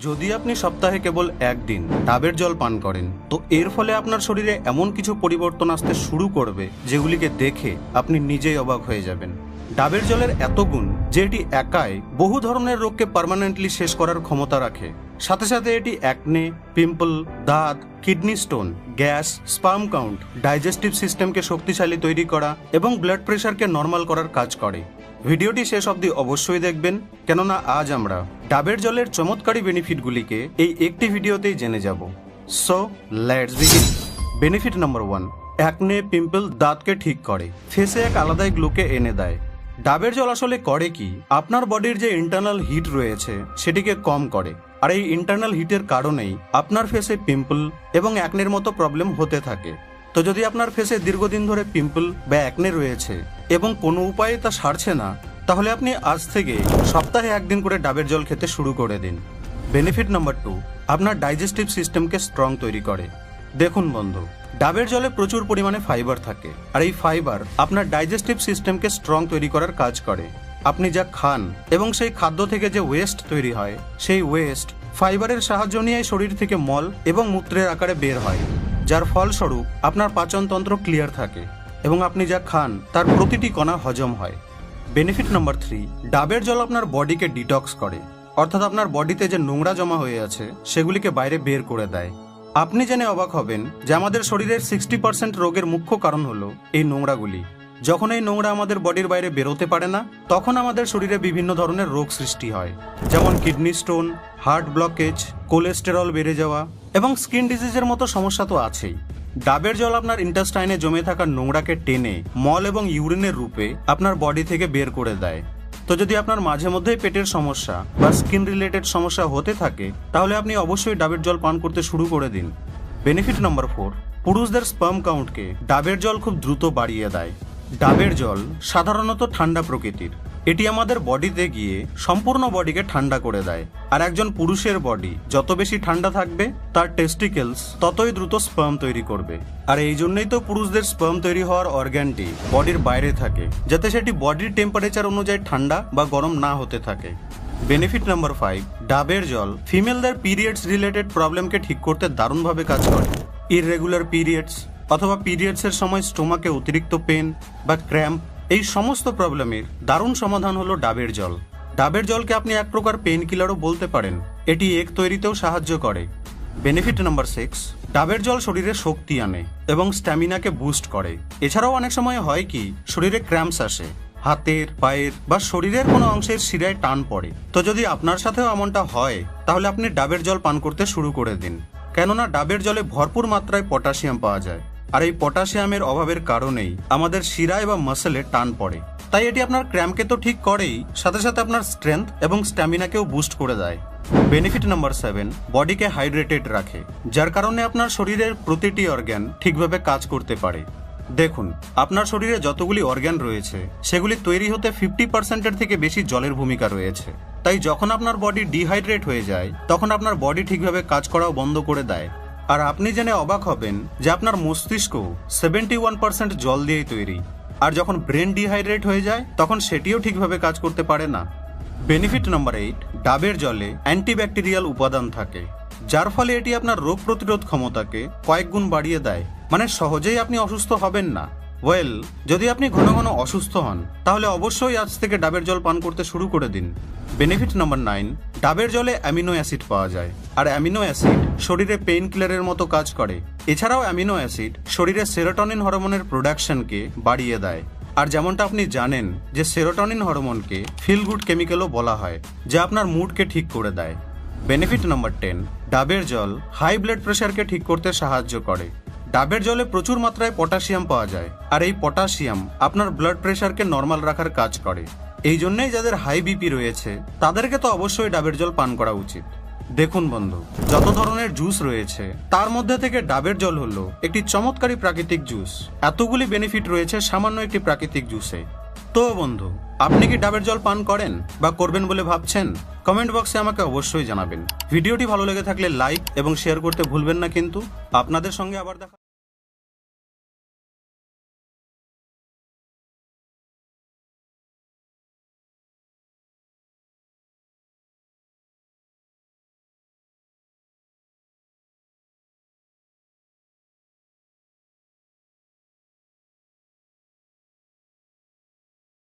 যদি আপনি সপ্তাহে কেবল একদিন ডাবের জল পান করেন তো এর ফলে আপনার শরীরে এমন কিছু পরিবর্তন আসতে শুরু করবে যেগুলিকে দেখে আপনি নিজেই অবাক হয়ে যাবেন। ডাবের জলের এত গুণ যে এটি একাই বহু ধরনের রোগকে পার্মানেন্টলি শেষ করার ক্ষমতা রাখে। সাথে সাথে এটি অ্যাকনে, পিম্পল, দাঁত, kidney stone, gas, sperm count, digestive সিস্টেমকে শক্তিশালী তৈরি করা এবং ব্লাড প্রেশারকে নর্মাল করার কাজ করে। ভিডিওটি শেষ অবধি অবশ্যই দেখবেন, কেননা আজ আমরা ডাবের জলের চমৎকারী বেনিফিটগুলিকে এই একটি ভিডিওতেই জেনে যাব। So let's begin. Benefit number 1, acne, pimple, দাঁতকে ঠিক করে, ফেসে এক আলাদাই গ্লোকে এনে দেয়। ডাবের জল আসলে করে কি, আপনার বডির যে ইন্টারনাল হিট রয়েছে সেটিকে কম করে, আর এই ইন্টারনাল হিটের কারণেই আপনার ফেসে পিম্পল এবং অ্যাকনের মতো প্রবলেম হতে থাকে। তো যদি আপনার ফেসে দীর্ঘদিন ধরে পিম্পল বা অ্যাকনে রয়েছে এবং কোনো উপায়ে তা সারছে না, তাহলে আপনি আজ থেকে সপ্তাহে একদিন করে ডাবের জল খেতে শুরু করে দিন। বেনিফিট নাম্বার 2, আপনার ডাইজেস্টিভ সিস্টেমকে স্ট্রং তৈরি করে। দেখুন বন্ধু, ডাবের জলে প্রচুর পরিমাণে ফাইবার থাকে, আর এই ফাইবার আপনার ডাইজেস্টিভ সিস্টেমকে স্ট্রং তৈরি করার কাজ করে। আপনি যা খান এবং সেই খাদ্য থেকে যে ওয়েস্ট তৈরি হয়, সেই ওয়েস্ট ফাইবারের সাহায্য নিয়ে শরীর থেকে মল এবং মূত্রের আকারে বের হয়, যার ফলস্বরূপ আপনার পাচনতন্ত্র ক্লিয়ার থাকে এবং আপনি যা খান তার প্রতিটি কণা হজম হয়। বেনিফিট নাম্বার 3, ডাবের জল আপনার বডিকে ডিটক্স করে, অর্থাৎ আপনার বডিতে যে নোংরা জমা হয়ে আছে সেগুলিকে বাইরে বের করে দেয়। আপনি জেনে অবাক হবেন যে আমাদের শরীরের 60% রোগের মুখ্য কারণ হলো এই নোংরাগুলি। যখন এই নোংরা আমাদের বডির বাইরে বেরোতে পারে না, তখন আমাদের শরীরে বিভিন্ন ধরনের রোগ সৃষ্টি হয়, যেমন kidney stone, heart blockage, cholesterol বেড়ে যাওয়া এবং স্কিন ডিজিজের মতো সমস্যা তো আছেই। ডাবের জল আপনার ইন্টেস্টাইনে জমে থাকা নোংরাকে টেনে মল এবং ইউরিনের রূপে আপনার বডি থেকে বের করে দেয়। তো যদি আপনার মাঝে মধ্যেই পেটের সমস্যা বা স্কিন রিলেটেড সমস্যা হতে থাকে, তাহলে আপনি অবশ্যই ডাবের জল পান করতে শুরু করে দিন। বেনিফিট নাম্বার 4, পুরুষদের স্পার্ম কাউন্টকে ডাবের জল খুব দ্রুত বাড়িয়ে দেয়। ডাবের জল সাধারণত ঠান্ডা প্রকৃতির, এটি আমাদের বডিতে গিয়ে সম্পূর্ণ বডিকে ঠান্ডা করে দেয়। আর একজন পুরুষের বডি যত বেশি ঠান্ডা থাকবে, তার টেস্টিকেলস ততই দ্রুত স্পার্ম তৈরি করবে। আর এই জন্যই তো পুরুষদের স্পার্ম তৈরি হওয়ার অর্গানটি বডির বাইরে থাকে, যাতে সেটি বডির টেম্পারেচার অনুযায়ী ঠান্ডা বা গরম না হতে থাকে। বেনিফিট নাম্বার 5, ডাবের জল ফিমেলদের পিরিয়ডস রিলেটেড প্রবলেমকে ঠিক করতে দারুণভাবে কাজ করে। ইররেগুলার পিরিয়ডস অথবা পিরিয়ডসের সময় স্টোমাকে অতিরিক্ত পেন বা ক্র্যাম্প, এই সমস্ত প্রবলেমের দারুণ সমাধান হলো ডাবের জল। ডাবের জলকে আপনি এক প্রকার পেন কিলারও বলতে পারেন, এটি এগ তৈরিতেও সাহায্য করে। বেনিফিট নাম্বার 6, ডাবের জল শরীরে শক্তি আনে এবং স্ট্যামিনাকে বুস্ট করে। এছাড়াও অনেক সময় হয় কি, শরীরে ক্র্যাম্পস আসে, হাতের, পায়ের বা শরীরের কোনো অংশের শিরায় টান পড়ে। তো যদি আপনার সাথেও এমনটা হয়, তাহলে আপনি ডাবের জল পান করতে শুরু করে দিন, কেননা ডাবের জলে ভরপুর মাত্রায় পটাশিয়াম পাওয়া যায়, আর এই পটাশিয়ামের অভাবের কারণেই আমাদের শিরায় বা মাসেলে টান পড়ে। তাই এটি আপনার ক্র্যাম্পকে তো ঠিক করেই, সাথে সাথে আপনার স্ট্রেংথ এবং স্ট্যামিনাকেও বুস্ট করে দেয়। বেনিফিট নাম্বার 7, বডিকে হাইড্রেটেড রাখে, যার কারণে আপনার শরীরের প্রতিটি অর্গান ঠিকভাবে কাজ করতে পারে। দেখুন, আপনার শরীরে যতগুলি অর্গান রয়েছে সেগুলি তৈরি হতে 50%-এর থেকে বেশি জলের ভূমিকা রয়েছে। তাই যখন আপনার বডি ডিহাইড্রেট হয়ে যায়, তখন আপনার বডি ঠিকভাবে কাজ করাও বন্ধ করে দেয়। আর আপনি জেনে অবাক হবেন যে আপনার মস্তিষ্ক 71% জল দিয়েই তৈরি, আর যখন ব্রেন ডিহাইড্রেট হয়ে যায় তখন সেটিও ঠিকভাবে কাজ করতে পারে না। বেনিফিট নাম্বার 8, ডাবের জলে অ্যান্টিব্যাকটেরিয়াল উপাদান থাকে, যার ফলে এটি আপনার রোগ প্রতিরোধ ক্ষমতাকে কয়েক গুণ বাড়িয়ে দেয়, মানে সহজেই আপনি অসুস্থ হবেন না। যদি আপনি ঘন ঘন অসুস্থ হন, তাহলে অবশ্যই আজ থেকে ডাবের জল পান করতে শুরু করে দিন। বেনিফিট নাম্বার 9, ডাবের জলে অ্যামিনো অ্যাসিড পাওয়া যায়, আর অ্যামিনো অ্যাসিড শরীরে পেইন কিলারের মতো কাজ করে। এছাড়াও অ্যামিনো অ্যাসিড শরীরে সেরোটোনিন হরমোনের প্রোডাকশনকে বাড়িয়ে দেয়। আর যেমনটা আপনি জানেন যে সেরোটোনিন হরমোনকে ফিল গুড কেমিক্যালও বলা হয়, যা আপনার মুডকে ঠিক করে দেয়। বেনিফিট নাম্বার 10, ডাবের জল হাই ব্লাড প্রেশারকে ঠিক করতে সাহায্য করে। ডাবের জলে প্রচুর মাত্রায় পটাশিয়াম পাওয়া যায়, আর এই পটাশিয়াম আপনার ব্লাড প্রেশারকে নর্মাল রাখার কাজ করে। এই জন্যই যাদের হাই বিপি রয়েছে তাদেরকে তো অবশ্যই ডাবের জল পান করা উচিত। দেখুন বন্ধু, যত ধরনের জুস রয়েছে তার মধ্যে থেকে ডাবের জল হলো একটি চমৎকারী প্রাকৃতিক জুস। এতগুলি বেনিফিট রয়েছে সামান্য একটি প্রাকৃতিক জুসে। তো বন্ধু, আপনি কি ডাবের জল পান করেন বা করবেন বলে ভাবছেন? কমেন্ট বক্সে আমাকে অবশ্যই জানাবেন। ভিডিওটি ভালো লেগে থাকলে লাইক এবং শেয়ার করতে ভুলবেন না কিন্তু। আপনাদের সঙ্গে আবার দেখা